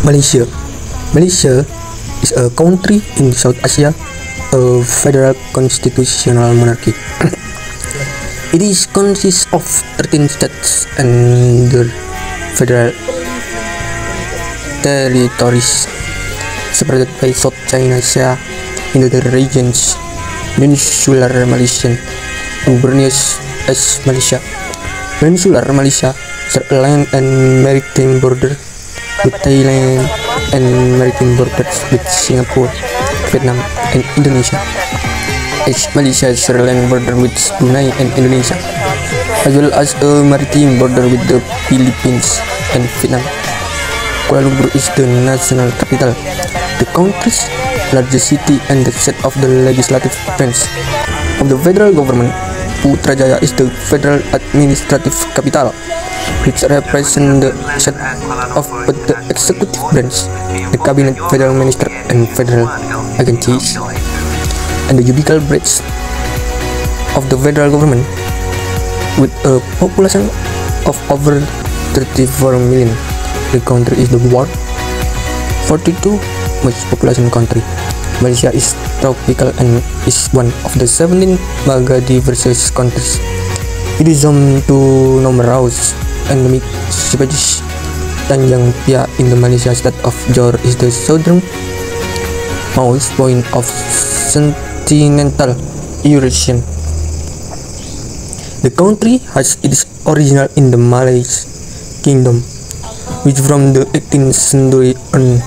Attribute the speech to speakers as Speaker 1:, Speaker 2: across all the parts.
Speaker 1: Malaysia. Malaysia is a country in South Asia, a federal constitutional monarchy. It consists of 13 states and their federal territories, separated by South China Sea into the regions Peninsular Malaysia and Borneo as Malaysia. Peninsular Malaysia share a land and maritime border with Thailand and maritime borders with Singapore, Vietnam, and Indonesia. As Malaysia share land border with Brunei and Indonesia, as well as a maritime border with the Philippines and Vietnam. Kuala Lumpur is the national capital, the country's largest city and the seat of the legislative branch of the federal government. Putrajaya is the federal administrative capital, which represents the seat of the executive branch, the cabinet, federal minister, and federal agencies, and the judicial branch of the federal government. With a population of over 34 million, the country is the world's 42 most population country. Malaysia is tropical and is one of the 17 megadiverse countries. It is home to numerous endemic species. Tanjung Piai in the Malaysia state of Johor is the southernmost point of continental Eurasia. The country has its origin in the Malay Kingdom, which from the 18th century on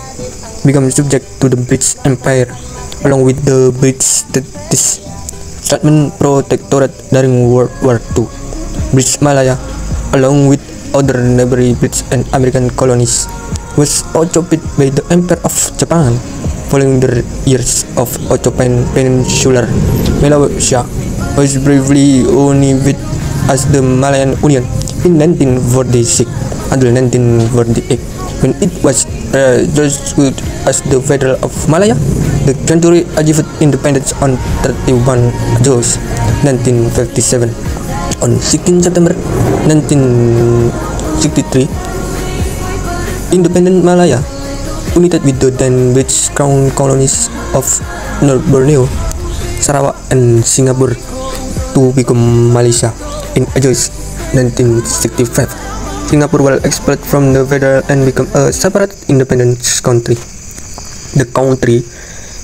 Speaker 1: became subject to the British Empire, along with the British Statement Protectorate during World War II. British Malaya, along with other neighboring British and American colonies, was occupied by the Empire of Japan. Following the years of occupied Peninsular Malaysia was briefly unified as the Malayan Union in 1946 until 1948, when it was registered as the Federal of Malaya. The country achieved independence on 31 August 1957. On 16 September 1963, independent Malaya united with the then British Crown colonies of North Borneo, Sarawak, and Singapore to become Malaysia. In August 1965, Singapore was expelled from the federal and became a separate independent country. The country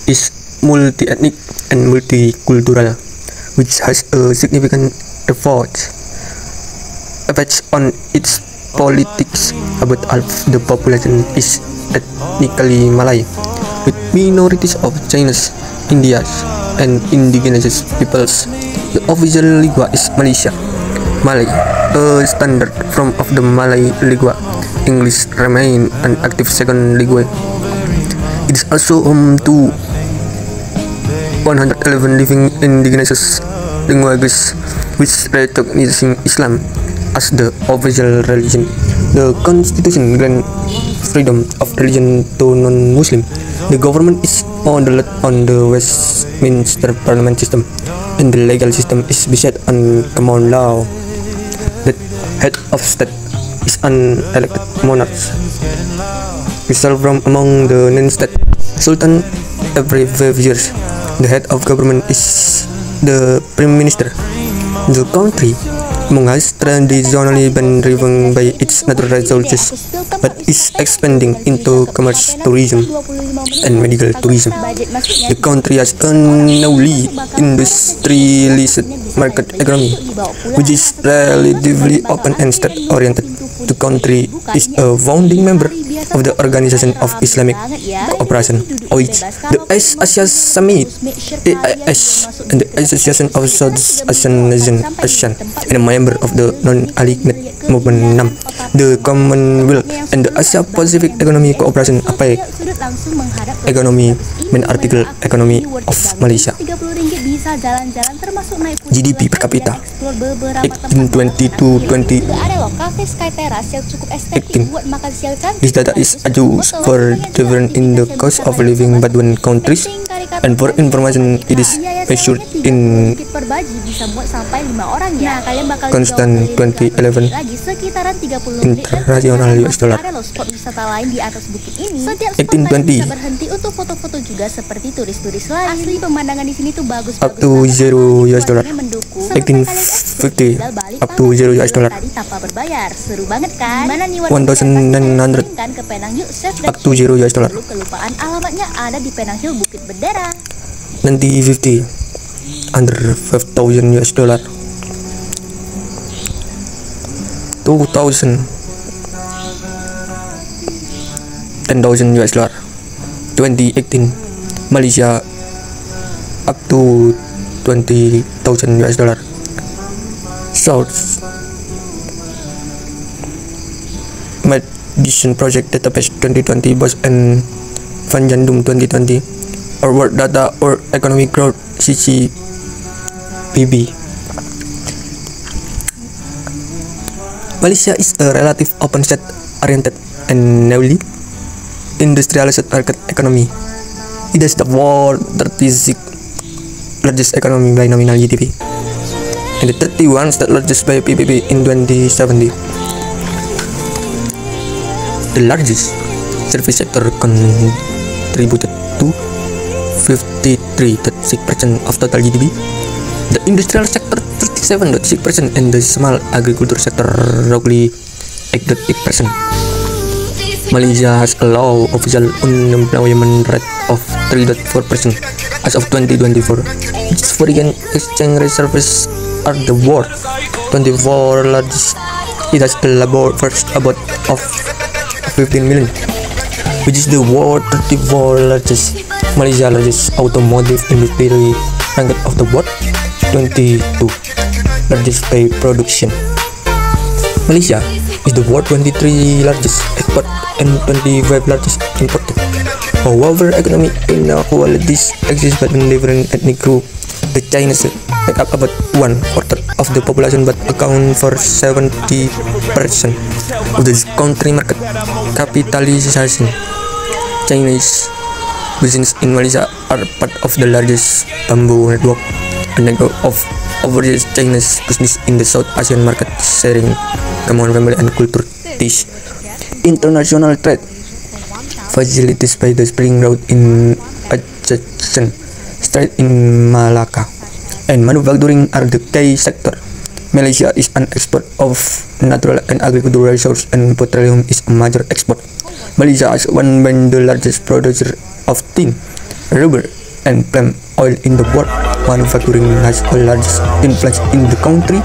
Speaker 1: is multi-ethnic and multicultural, which has a significant effect on its politics. About half the population is ethnically Malay, with minorities of Chinese, Indians, and indigenous peoples. The official lingua is Malay, a standard form of the Malay lingua. English remains an active second language. It is also home to 111 living indigenous languages, which recognize Islam as the official religion. The Constitution grants freedom of religion to non-Muslims. The government is modeled on the Westminster Parliament system, and the legal system is based on common law. The head of state is an elected monarch, resolved from among the non-state sultan every 5 years. The head of government is the prime minister. The country has traditionally been driven by its natural resources, but is expanding into commerce, tourism, and medical tourism. The country has a newly industrialized market economy, which is relatively open and state-oriented. The country is a founding member of the Organization of Islamic Cooperation, OIC, the East Asia Summit, AIS, and the Association of South Asian Nations, ASEAN, and a member of the Non-Aligned Movement NAM, the Commonwealth, and the Asia Pacific Economic Cooperation (APEC). Ekonomi dan artikel ekonomi of Malaysia. GDP per kapita 1820 to 2018. This data is used for different in the cost of living between countries, and for information it is measured in constant 2011
Speaker 2: sekitaran 30 menit
Speaker 1: Internasional US dollar.
Speaker 2: Ada loh spot wisata lain di atas bukit ini. Setiap spot
Speaker 1: 1820.
Speaker 2: lain bisa berhenti untuk foto-foto juga seperti turis-turis lain. Asli pemandangan di sini tuh bagus.
Speaker 1: Up to $0 US dollar.
Speaker 2: 1850
Speaker 1: up to $0 US dollar.
Speaker 2: Tadi tanpa berbayar. Seru banget kan? Gimana nih
Speaker 1: 1900
Speaker 2: kan ke Penang yuk, save dan
Speaker 1: up to $0 US dollar.
Speaker 2: Dulu kelupaan alamatnya ada di Penang Hill Bukit Bendera.
Speaker 1: 2050 under 5,000 US dollar. 2000 10,000 US dollar. 2018 Malaysia up to 20,000 US dollar. South Madison Project Database 2020 Bos and Van Jandum 2020 or World Data or Economic Growth CCPB. Malaysia is a relative open state oriented and newly industrialized market economy. It is the world 36th largest economy by nominal GDP and the 31st largest by PPP in 2070. The largest service sector contributed to 53.6% of total GDP. The industrial sector 37.6% and the small agriculture sector roughly 8.8%. Malaysia has a low official unemployment rate of 3.4% as of 2024. Its foreign exchange reserves are the world 24 largest. It has a labor force about of 15 million, which is the world 34 largest. Malaysia largest automotive industry ranked of the world 22 largest by production. Malaysia is the world 23 largest export and 25 largest importer. However, economic inequalities exist between different ethnic groups. The Chinese make up about 1/4 of the population but account for 70% of the country market capitalization. Chinese business in Malaysia are part of the largest bamboo network, a network of overseas Chinese business in the South Asian market, sharing common family and culture ties. International trade facilities by the Spring Road in adjacent Strait in Malacca and manufacturing are the key sector. Malaysia is an export of natural and agricultural resources and petroleum is a major export. Malaysia is one of the largest producer of tin, rubber, and palm oil in the world. Manufacturing has the largest influence in the country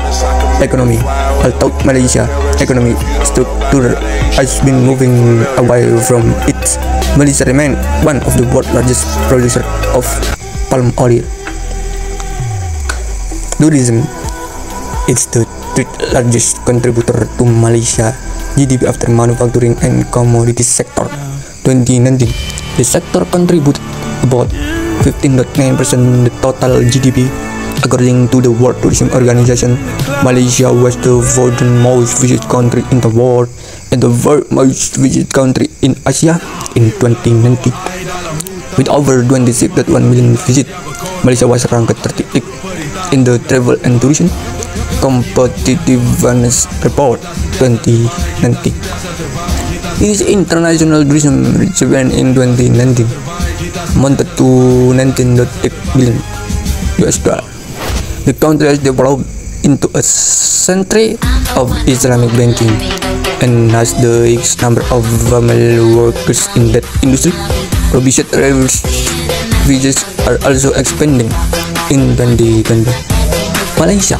Speaker 1: economy. Although Malaysia economic structure has been moving away from it, Malaysia remains one of the world's largest producer of palm oil. Tourism is the third largest contributor to Malaysia GDP after manufacturing and commodities sector. 2019, the sector contributed about 15.9% the total GDP. According to the World Tourism Organization, Malaysia was the fourth most visited country in the world and the fourth most visited country in Asia in 2019. With over 26.1 million visits, Malaysia was ranked 38 in the Travel and Tourism Competitiveness Report 2019. It is international tourism revenue in 2019 amounted to 19.8 billion US dollar. The country has developed into a century of Islamic banking and has the highest number of female workers in that industry. Provision wages are also expanding in 2020. Malaysia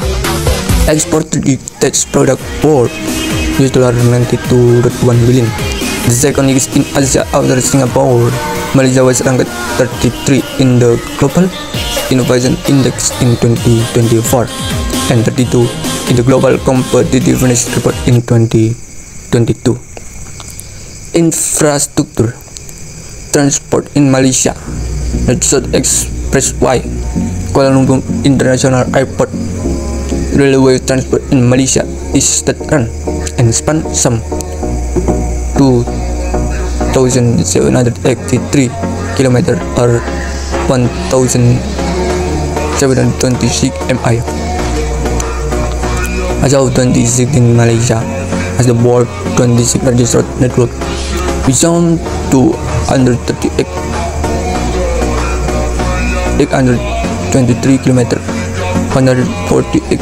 Speaker 1: exported its product for $92.1 billion. The second highest in Asia after Singapore. Malaysia was ranked 33 in the Global Innovation Index in 2024 and 32 in the Global Competitiveness Report in 2022. Infrastructure transport in Malaysia. The South Expressway, Kuala Lumpur International Airport. Railway transport in Malaysia is state-run and span some 2,783 km or 1,726 mi. As of 2016, Malaysia has as the world's 26th largest road network, with some 238 823 km, 148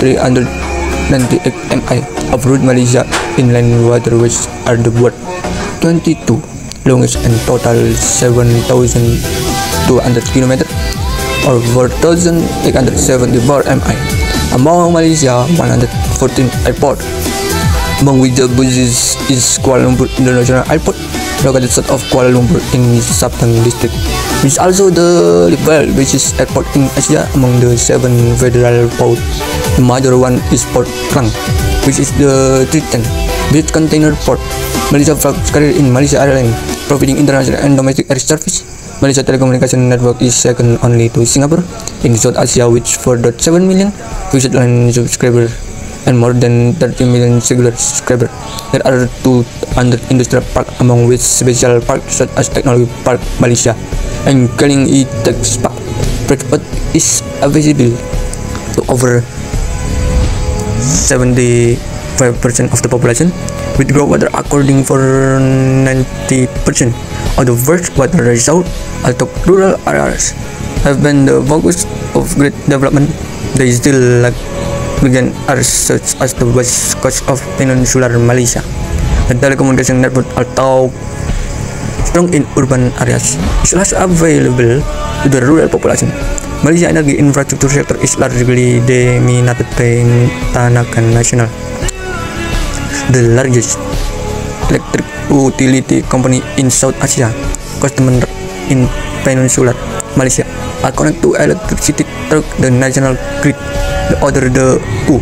Speaker 1: 398 mi of route. Malaysia inland waterways are the world's 22 longest and total 7,200 km or 4,874 mi. Among Malaysia 114 airports, among which the busiest is Kuala Lumpur International Airport, located south of Kuala Lumpur in Sabang District, which is also the busiest airport in Asia among the 7 federal ports. The major one is Port Klang, which is the 310 biggest container port. Malaysia flags carrier in Malaysia Airlines, providing international and domestic air service. Malaysia telecommunication network is second only to Singapore in South Asia, with 4.7 million fixed line subscribers and more than 30 million cellular subscribers. There are 200 industrial parks, among which special parks such as Technology Park Malaysia and Keling E-Tex Park. Bridgeport is accessible to over 75% of the population, with groundwater accounting for 90% of the world's water resource. Although rural areas have been the focus of great development, they still lack began areas such as the west coast of peninsular Malaysia. The telecommunication network, although strong in urban areas, is less available to the rural population. Malaysia energy infrastructure sector is largely dominated by Tanakan Nasional, the largest electric utility company in South Asia. Customers in peninsular Malaysia are connected to electricity through the national grid. The other the two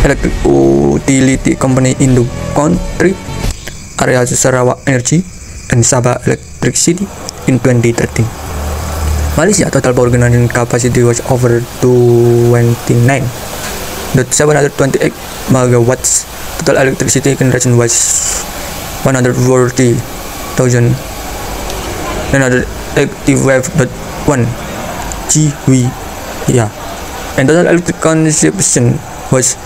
Speaker 1: electric utility company in the country are Sarawak Energy and Sabah Electricity in 2013. Malaysia total power generation capacity was over 29.728 megawatts. Total electricity generation was 140,985.1 GW, and total electric consumption was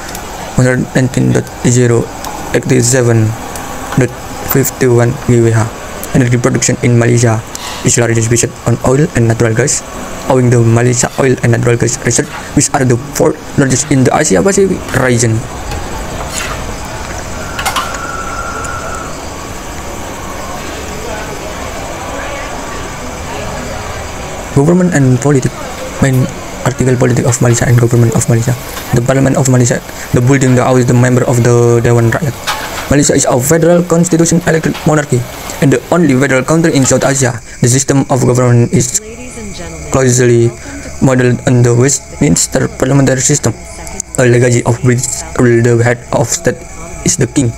Speaker 1: 119.087.51 GWh. Energy production in Malaysia is largely based on oil and natural gas, owing to Malaysia oil and natural gas reserves, which are the fourth largest in the Asia Pacific region. Government and politics. Main article: Politics of Malaysia and Government of Malaysia. The Parliament of Malaysia, the building the house, the member of the Dewan Rakyat. Malaysia is a federal constitution elected monarchy and the only federal country in South Asia. The system of government is closely modeled on the Westminster parliamentary system, a legacy of British rule. The head of state is the king,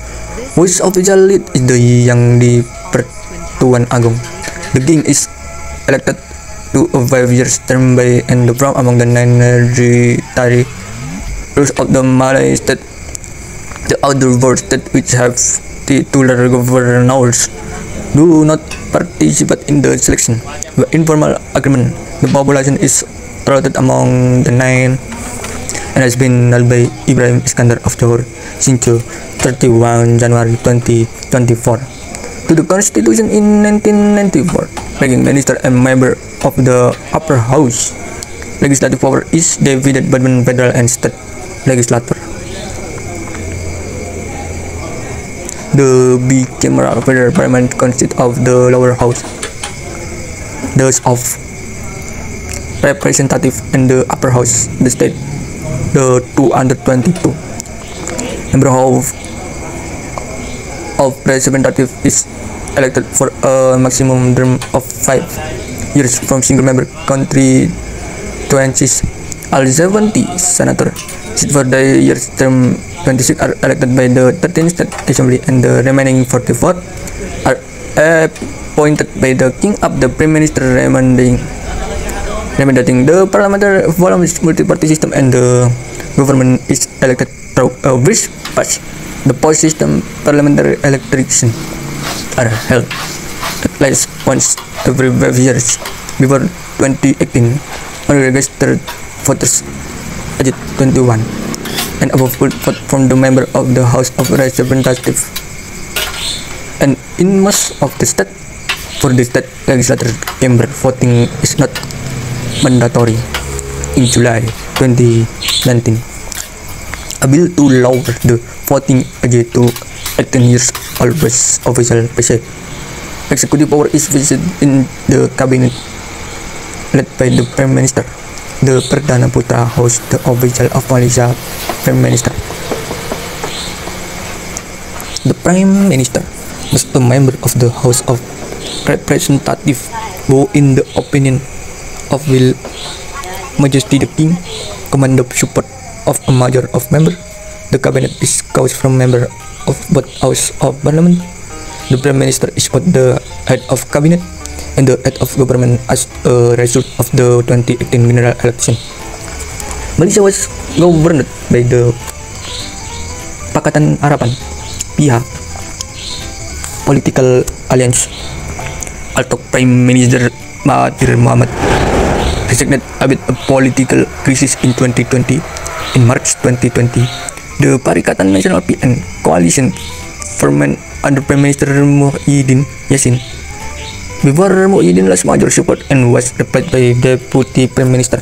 Speaker 1: whose official lead is the Yang di-Pertuan Agong. The king is elected to a 5-year term by and from among the 9 hereditary rulers of the Malay state. The other 4 states, which have titular governors, do not participate in the selection. By informal agreement, the population is routed among the 9 and has been held by Ibrahim Iskandar of Johor since 31 January 2024. To the Constitution in 1994, making minister a member of the upper house. Legislative power is divided between federal and state legislature. The bicameral federal parliament consists of the lower house, those of representative, and the upper house, the state. The 222 member of representative is elected for a maximum term of 5 years from single member constituencies. All 70 senators sit for the year's term. 26 are elected by the 13th State Assembly, and the remaining 44 are appointed by the King of the Prime Minister, recommending the parliamentary follows multi-party system, and the government is elected through a which pass. The post system parliamentary elections are held at least once every 5 years. Before 2018, only registered voters aged 21 and above vote from the member of the House of Representatives. And in most of the state, for the state legislature chamber, voting is not mandatory. In July 2019, a bill to lower the voting age to 18 years old was officially passed. Executive power is vested in the cabinet led by the Prime Minister. The Perdana Putra hosts the official of Malaysia Prime Minister. The Prime Minister was a member of the House of Representatives who, in the opinion of Will Majesty the King, command the support of a major of members. The cabinet is composed from members of both Houses of Parliament. The Prime Minister is both the head of cabinet and the head of government as a result of the 2018 general election. Malaysia was governed by the Pakatan Harapan PH political alliance. Although Prime Minister Mahathir Mohamad resigned amid a political crisis in 2020, in March 2020, the Parikatan Nasional PN coalition formed under Prime Minister Muhyiddin Yassin. Before Muhyiddin lost major support and was replaced by Deputy Prime Minister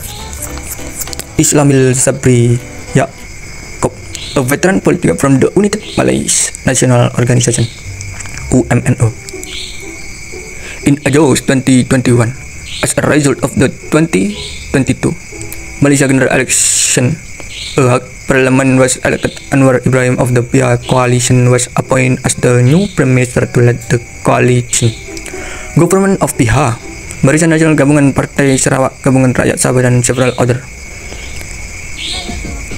Speaker 1: Islamil Sabri Yaakob, a veteran politician from the United Malaysia National Organization (UMNO). In August 2021, as a result of the 2022 Malaysia general election, a parliament was elected. Anwar Ibrahim of the PH coalition was appointed as the new Prime Minister to lead the coalition government of PH, Barisan Nasional Gabungan Partai Sarawak, Gabungan Rakyat Sabah, and several other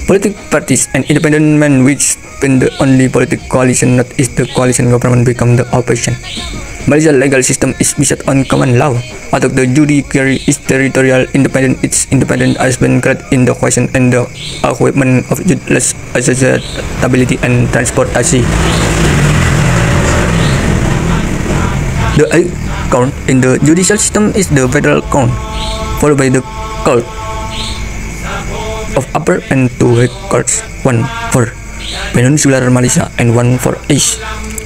Speaker 1: political parties and independent men, which been the only political coalition not is the coalition government become the opposition. Malaysia's legal system is based on common law. Although the judiciary is territorial independent, its independence has been called in the question, and the equipment of judicial accessibility and transportation. The high court in the judicial system is the federal court, followed by the court of upper and two high courts, one for Peninsular Malaysia and one for East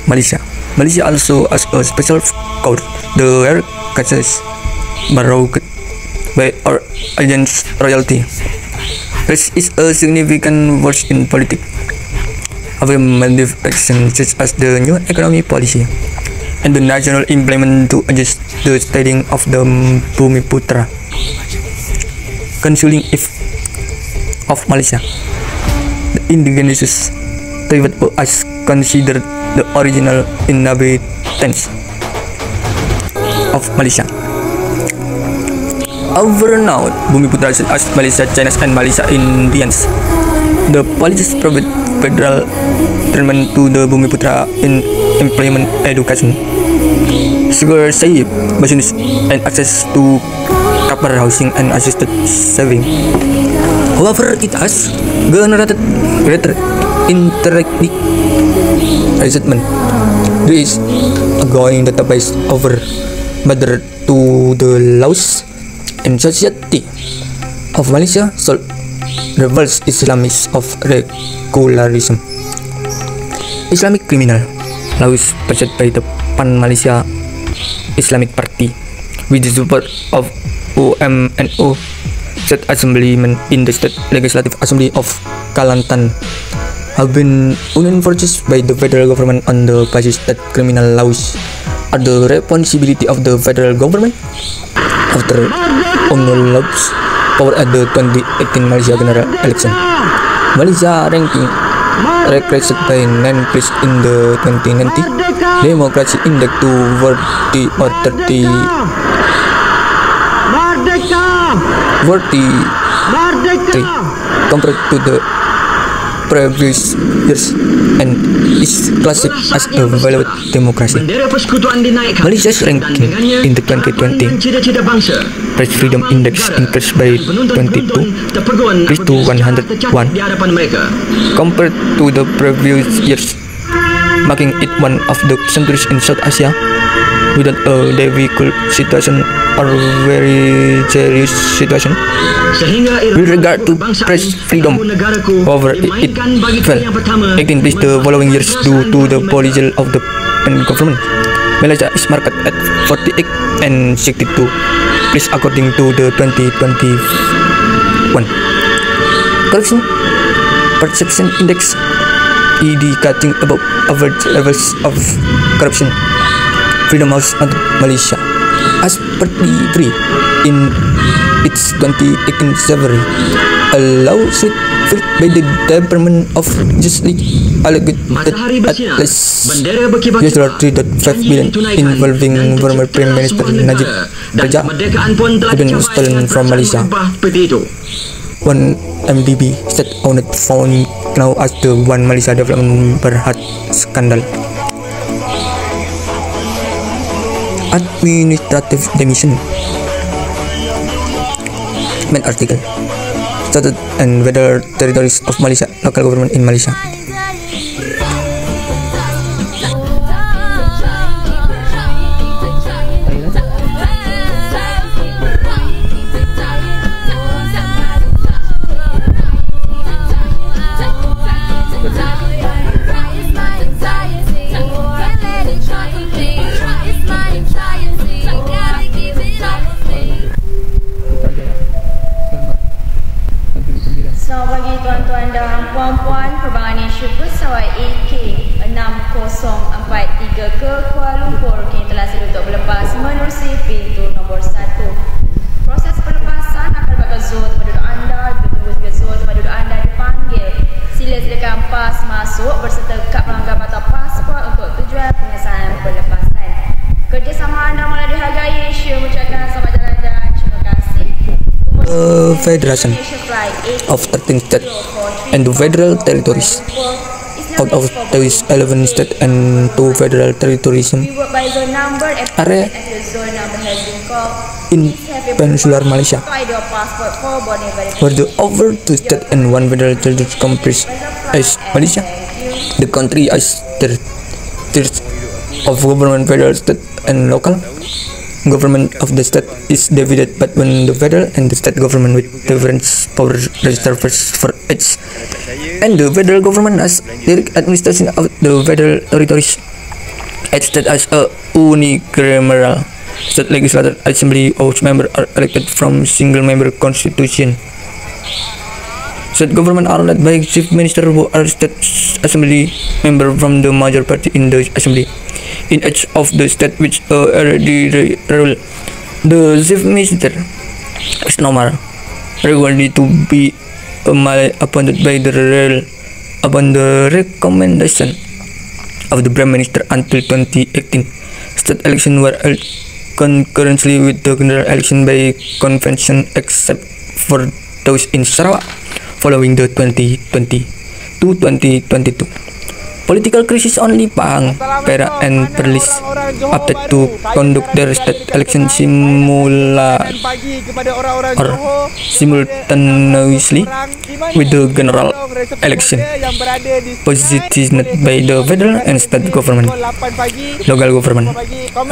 Speaker 1: Malaysia. Malaysia also has a special court, the rare cases borrowed by or against royalty. This is a significant force in politics. Affirmative action such as the new economy policy and the national implement to adjust the stating of the Bumiputra Consulting if of Malaysia. The indigenous private as considered the original inhabitants of Malaysia. Over now, Bumiputra as Malaysia, Chinese, and Malaysia Indians. The policies provide federal treatment to the Bumiputra in employment, education, scholarship, business, and access to proper housing and assisted saving. However, it has generated greater interethnic resentment. There is a growing database over whether to the laws and society of Malaysia so reverse Islamists of regularism. Islamic criminal laws passed by the Pan Malaysia Islamic Party with the support of UMNO State Assemblymen in the State Legislative Assembly of Kelantan have been enforced by the federal government on the basis that criminal laws are the responsibility of the federal government. After UMNO lost power at the 2018 Malaysia general election, Malaysia ranking regressed by 9 place in the 2090 Democracy Index to 40 or 30 compared to the previous years and is classified as a valued democracy. Malaysia's ranking in the 2020 Press Freedom Index increased by 22 to 101 compared to the previous years, making it one of the countries in South Asia without a difficult situation or very serious situation. With regard to press freedom, however, it fell 18 place the following years due to the political of the government. Malaysia is marked at 48 and 62 place according to the 2021 Corruption Perception Index, indicating above average levels of corruption. Freedom House of Malaysia, as per the in its 2018 survey, a lawsuit filed by the Department of Justice alleged that at least $3.5 billion involving former Prime Minister Najib Razak had been stolen from Malaysia. One MDB state-owned phone now as the One Malaysia Development Berhad scandal. Administrative demission. Main article. Status and Federal Territories of Malaysia, local government in Malaysia.
Speaker 3: Selamat pagi tuan-tuan dan puan-puan. Penerbangan Asia pesawat AK6043 ke Kuala Lumpur kini telah siap untuk berlepas menerusi pintu nombor 1. Proses pelepasan akan dilakukan zon tempat duduk anda. Ditunggu hingga zon tempat duduk anda dipanggil. Sila sediakan pas masuk berserta kad pelanggan atau pasport untuk tujuan pengesahan pelepasan. Kerjasama anda malah dihargai. Asia mengucapkan selamat jalan dan terima kasih.
Speaker 1: Federation of 13 states and 2 federal territories. Out of those 11 states and 2 federal territories, area in Peninsular Malaysia, where the over 2 states and 1 federal territory comprise as Malaysia. The country has tiers of government, federal, state, and local. Government of the state is divided between the federal and the state government with different power reserved for each, and the federal government has direct administration of the federal territories. Each state has a unicameral state legislative assembly of members are elected from single member constitution. State government are led by chief minister who are state assembly member from the major party in the assembly. In each of the state which already rule, the chief minister is normal regularly to be appointed by the rule upon the recommendation of the prime minister until 2018. State elections were held concurrently with the general election by convention except for those in Sarawak following the 2020-2022 political crisis. Only Pahang, Perak and Perlis opted to conduct their state election simultaneously with the general election, positioned by the federal and state government. Local government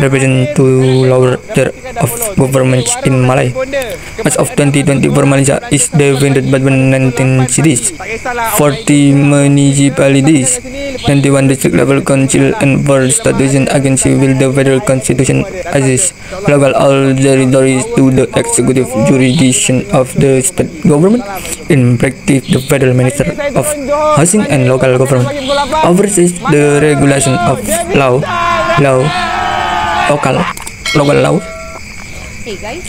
Speaker 1: represent two lower tier of governments in Malay. As of 2024, Malaysia is divided between 19 cities, 40 municipalities, 91 district level council, and 4 statistician agency with the federal constitution as local all territories to the executive jurisdiction of the state government. In practice, the federal minister of housing and local government oversees the regulation of local law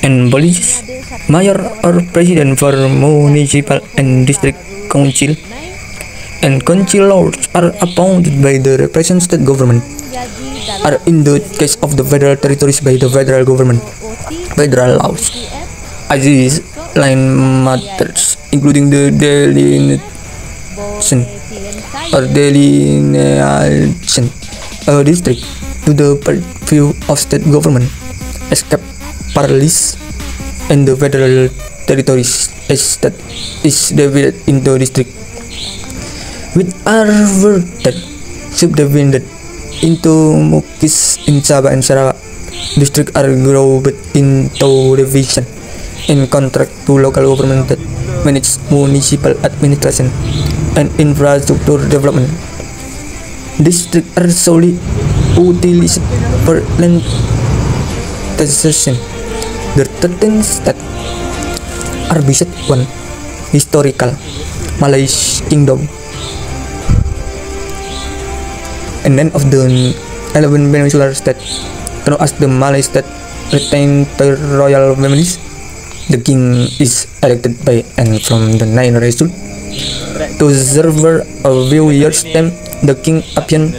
Speaker 1: and policies. Mayor or president for municipal and district council and councillors are appointed by the representative government, are in the case of the federal territories by the federal government. Federal laws as is line matters including the delineation a district to the purview of state government, except Perlis and the federal territories as that is divided into district, which are further subdivided into Mukis in Sabah and Sarawak. districts are grouped into divisions in contract to local government that manage municipal administration and infrastructure development. Districts are solely utilized for land taxation. The 13 states are based on historical Malaysian kingdom, and none of the 11 peninsular states, known as the Malay state, retain the royal families. The king is elected by and from the 9 results. To serve a few years' term, the king appoints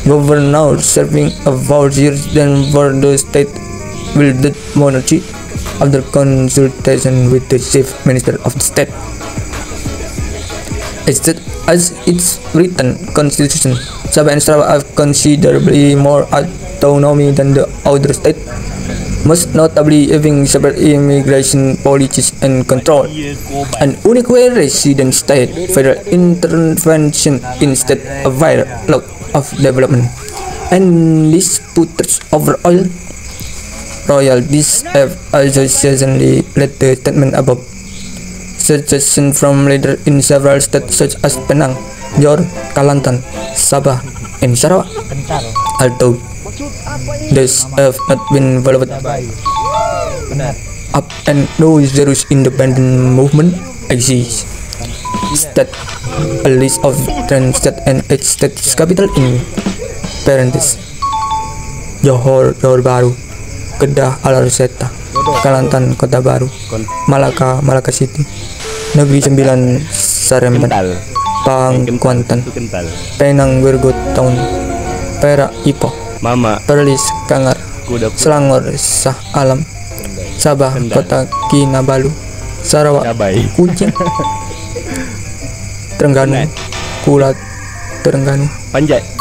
Speaker 1: governor serving a 4 years then for the state will the monarchy after consultation with the chief minister of the state. As its written constitution, Sabah and Sarawak have considerably more autonomy than the other states, most notably having separate immigration policies and control, an unique resident state federal intervention instead of dialogue of development, and disputes over oil royalties have associationally led the statement above. Suggestions from leaders in several states such as Penang, Johor, Kelantan, Sabah, and Sarawak, although these have not been followed up and no serious independent movement exists. State a list of 10 states and 8 states capital in parentheses: Johor, Johor Baru, Kedah, Alarseta, Kelantan, Kota Baru, Malaka, Malaka City, Negeri Sembilan, Saremban, Pahang, Kuantan, Penang, Virgo Town, Perak, Ipoh, Perlis, Kangar, Selangor, Shah Alam, Sabah, Kota Kinabalu, Sarawak, Kuching, Terengganu, Pulau Terengganu,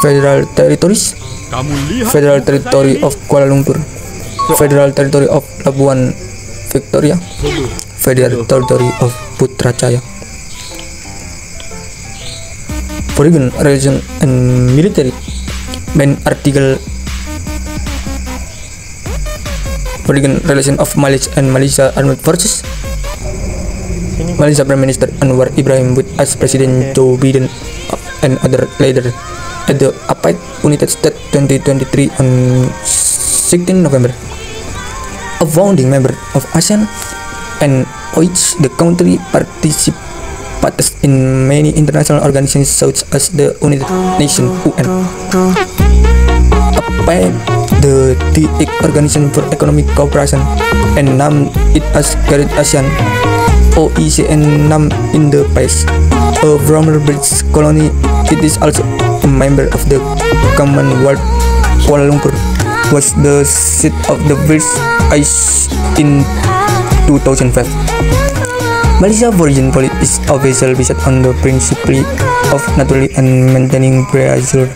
Speaker 1: Federal Territories, Federal Territory of Kuala Lumpur, Federal Territory of Labuan Victoria, Federal Territory of Putrajaya. Foreign Relation and Military. Main article: Foreign Relation of Malaysia and Malaysia Armed Forces. Malaysia Prime Minister Anwar Ibrahim with as President Joe Biden and other leaders at the APEC United States 2023 on 16 November. A founding member of ASEAN, and which the country participates in many international organizations such as the United Nations (UN), APEC, the Organization for Economic Cooperation, and named it as Great ASEAN, OEC, and named in the past a former British colony. It is also a member of the Commonwealth. Kuala Lumpur was the seat of the British ICE in 2005. Malaysia foreign policy is officially based on the principle of neutrality and maintaining peaceful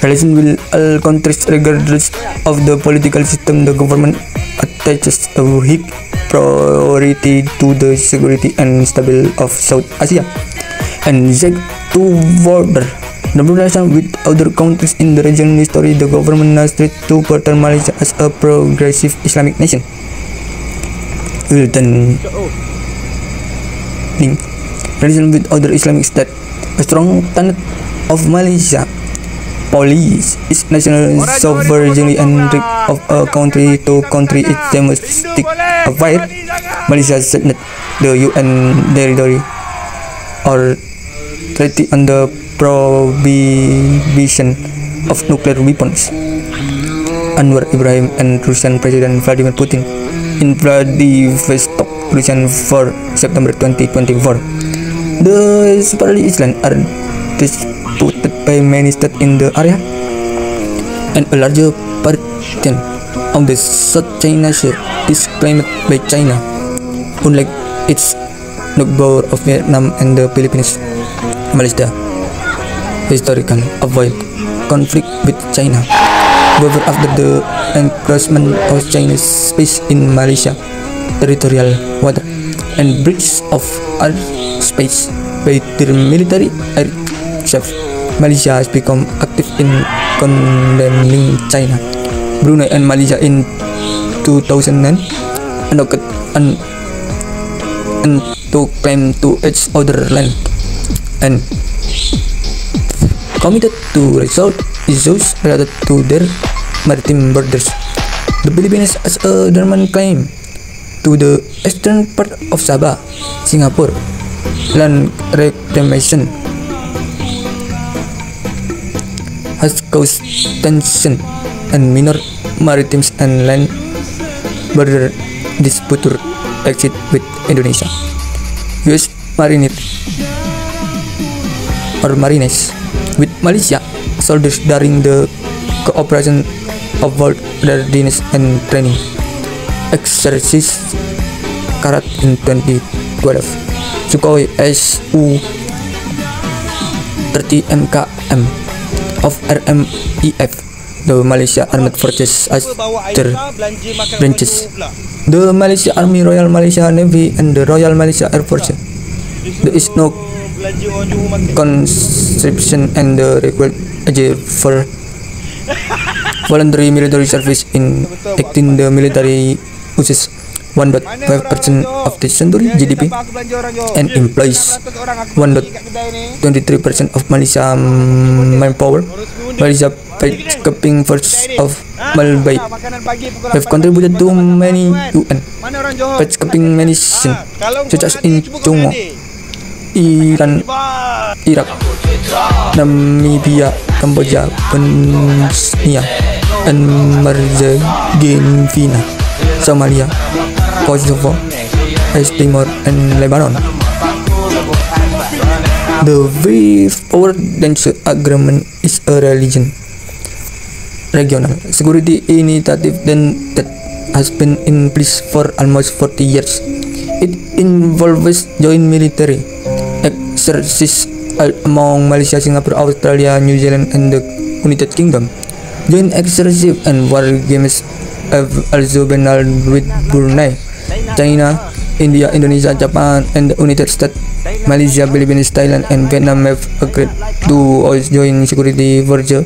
Speaker 1: relations with all countries regardless of the political system. The government attaches a high priority to the security and stability of South Asia and seeks to further the relation with other countries in the region. History, the government has tried to portray Malaysia as a progressive Islamic nation. Wilton link relation with other Islamic states. A strong tenet of Malaysia policy is national sovereignty and right of a country to country its domestic affairs. Malaysia said that the UN territory or treaty on the prohibition of nuclear weapons. Anwar Ibrahim and Russian President Vladimir Putin in Vladivostok, Russian, 4 September 2024. The separately islands are disputed by many states in the area, and a larger portion of the South China Sea is claimed by China, unlike its neighbor of Vietnam and the Philippines. Malaysia historically avoid conflict with China. However, after the encroachment of Chinese space in Malaysia territorial water and breach of airspace by their military aircraft, Malaysia has become active in condemning China Brunei and Malaysia in 2009 and to claim to each other land and committed to resolve issues related to their maritime borders. The Philippines has a dormant claim to the eastern part of Sabah, Singapore. Land reclamation has caused tension and minor maritime and land border dispute exit with Indonesia. US Marines with Malaysia soldiers during the cooperation of World Readiness and Training exercise Karat in 2012. Sukhoi Su-30 MKM of RMEF, the Malaysia Armed Forces as their branches. The Malaysia Army, Royal Malaysia Navy, and the Royal Malaysia Air Force. There is no conscription and the required age for voluntary military service in 18. The military uses 1.5% of the century GDP and employs 1.23% of Malaysia manpower. Malaysia peacekeeping force of Malbai have contributed to many UN peacekeeping missions such as in Congo, Iran, Iraq, Namibia, Cambodia, Bosnia, and Herzegovina, Somalia, Kosovo, East Timor, and Lebanon. The Fifth Power Dance Agreement is a regional security initiative that has been in place for almost 40 years. It involves joint military exercises among Malaysia, Singapore, Australia, New Zealand, and the United Kingdom. Joint exercises and war games have also been held with Brunei, China, India, Indonesia, Japan, and the United States. Malaysia, Philippines, Thailand, and Vietnam have agreed to host joint security forces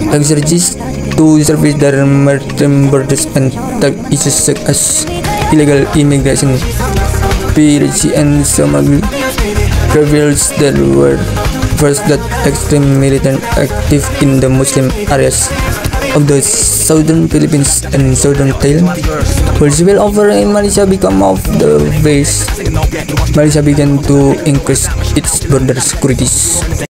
Speaker 1: exercises to service their maritime borders and tackle issues such as illegal immigration, piracy, and smuggled reveals there were first that extreme militant active in the Muslim areas of the southern Philippines and southern Thailand. When civil war in Malaysia became of the base, Malaysia began to increase its border securities.